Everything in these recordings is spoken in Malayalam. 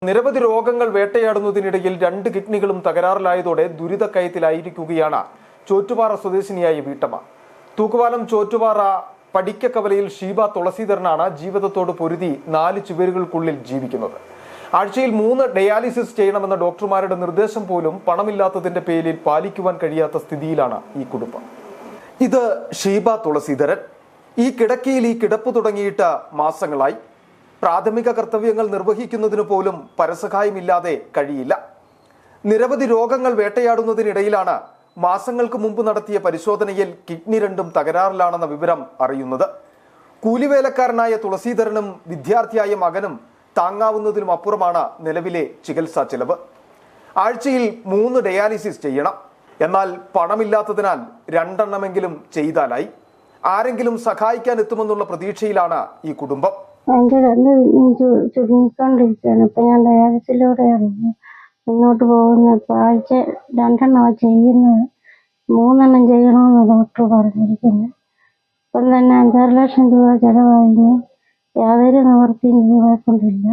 നിരവധി രോഗങ്ങൾ വേട്ടയാടുന്നതിനിടയിൽ 2 കിഡ്നികളും തകരാറിലായതോടെ ദുരിതക്കയത്തിലായിരിക്കുകയാണ് ചോറ്റുപാറ സ്വദേശിനിയായ വീട്ടമ്മ. തൂക്കുപാലം ചോറ്റുപാറ പടിക്കക്കവലയിൽ ഷീബ തുളസീധരനാണ് ജീവിതത്തോട് പൊരുതി 4 ചുവരുകൾക്കുള്ളിൽ ജീവിക്കുന്നത്. ആഴ്ചയിൽ 3 ഡയാലിസിസ് ചെയ്യണമെന്ന ഡോക്ടർമാരുടെ നിർദ്ദേശം പോലും പണമില്ലാത്തതിന്റെ പേരിൽ പാലിക്കുവാൻ കഴിയാത്ത സ്ഥിതിയിലാണ് ഈ കുടുംബം. ഇത് ഷീബ തുളസീധരൻ. ഈ കിടക്കയിൽ ഈ കിടപ്പ് തുടങ്ങിയിട്ട് മാസങ്ങളായി. പ്രാഥമിക കർത്തവ്യങ്ങൾ നിർവഹിക്കുന്നതിന് പോലും പരസഹായമില്ലാതെ കഴിയില്ല. നിരവധി രോഗങ്ങൾ വേട്ടയാടുന്നതിനിടയിലാണ് മാസങ്ങൾക്ക് മുമ്പ് നടത്തിയ പരിശോധനയിൽ കിഡ്നി 2 തകരാറിലാണെന്ന വിവരം അറിയുന്നത്. കൂലിവേലക്കാരനായ തുളസീധരനും വിദ്യാർത്ഥിയായ മകനും താങ്ങാവുന്നതിനും അപ്പുറമാണ് നിലവിലെ ചികിത്സാ ചെലവ്. ആഴ്ചയിൽ 3 ഡയാലിസിസ് ചെയ്യണം. എന്നാൽ പണമില്ലാത്തതിനാൽ 2 എണ്ണമെങ്കിലും ചെയ്താലായി. ആരെങ്കിലും സഹായിക്കാൻ എത്തുമെന്നുള്ള പ്രതീക്ഷയിലാണ് ഈ കുടുംബം. എൻ്റെ 2 ചുരുങ്ങിക്കൊണ്ടിരിക്കുകയാണ്. ഇപ്പം ഞാൻ ഡയാലിസിലൂടെയാണ് മുന്നോട്ട് പോകുന്നത്. ഇപ്പോൾ ആഴ്ച 2 എണ്ണമാണ് ചെയ്യുന്നത്. 3 എണ്ണം ചെയ്യണമെന്ന് ഡോക്ടർ പറഞ്ഞിരിക്കുന്നത്. ഇപ്പം തന്നെ 5-6 ലക്ഷം രൂപ ചിലവായി. യാതൊരു നിവൃത്തിയും രൂപയെ കൊണ്ടില്ല.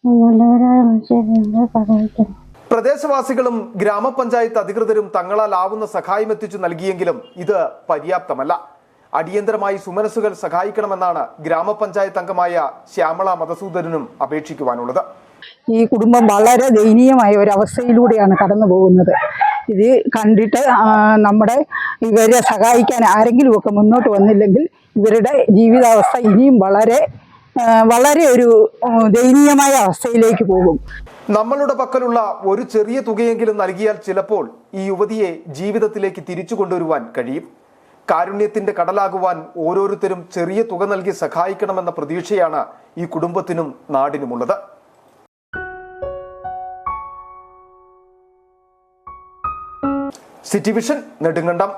നല്ലവരായ മനുഷ്യരെ സഹായിക്കണം. പ്രദേശവാസികളും ഗ്രാമപഞ്ചായത്ത് അധികൃതരും തങ്ങളാൽ ആവുന്ന സഹായം എത്തിച്ചു നൽകിയെങ്കിലും ഇത് പര്യാപ്തമല്ല. അടിയന്തരമായി സുമനസുകൾ സഹായിക്കണമെന്നാണ് ഗ്രാമപഞ്ചായത്ത് അംഗമായ ശ്യാമള മധുസൂദനനും അപേക്ഷിക്കുവാനുള്ളത്. ഈ കുടുംബം വളരെ ദയനീയമായ ഒരു അവസ്ഥയിലൂടെയാണ് കടന്നു പോകുന്നത്. ഇത് കണ്ടിട്ട് ഇവരെ സഹായിക്കാൻ ആരെങ്കിലും ഒക്കെ മുന്നോട്ട് വന്നില്ലെങ്കിൽ ഇവരുടെ ജീവിതാവസ്ഥ ഇനിയും വളരെ ഒരു ദയനീയമായ അവസ്ഥയിലേക്ക് പോകും. നമ്മളുടെ പക്കലുള്ള ഒരു ചെറിയ തുകയെങ്കിലും നൽകിയാൽ ചിലപ്പോൾ ഈ യുവതിയെ ജീവിതത്തിലേക്ക് തിരിച്ചു കൊണ്ടുവരുവാൻ കഴിയും. കാരുണ്യത്തിന്റെ കടലാകുവാൻ ഓരോരുത്തരും ചെറിയ തുക നൽകി സഹായിക്കണമെന്ന പ്രതീക്ഷയാണ് ഈ കുടുംബത്തിനും നാടിനുമുള്ളത്. City vision Nedumkandam.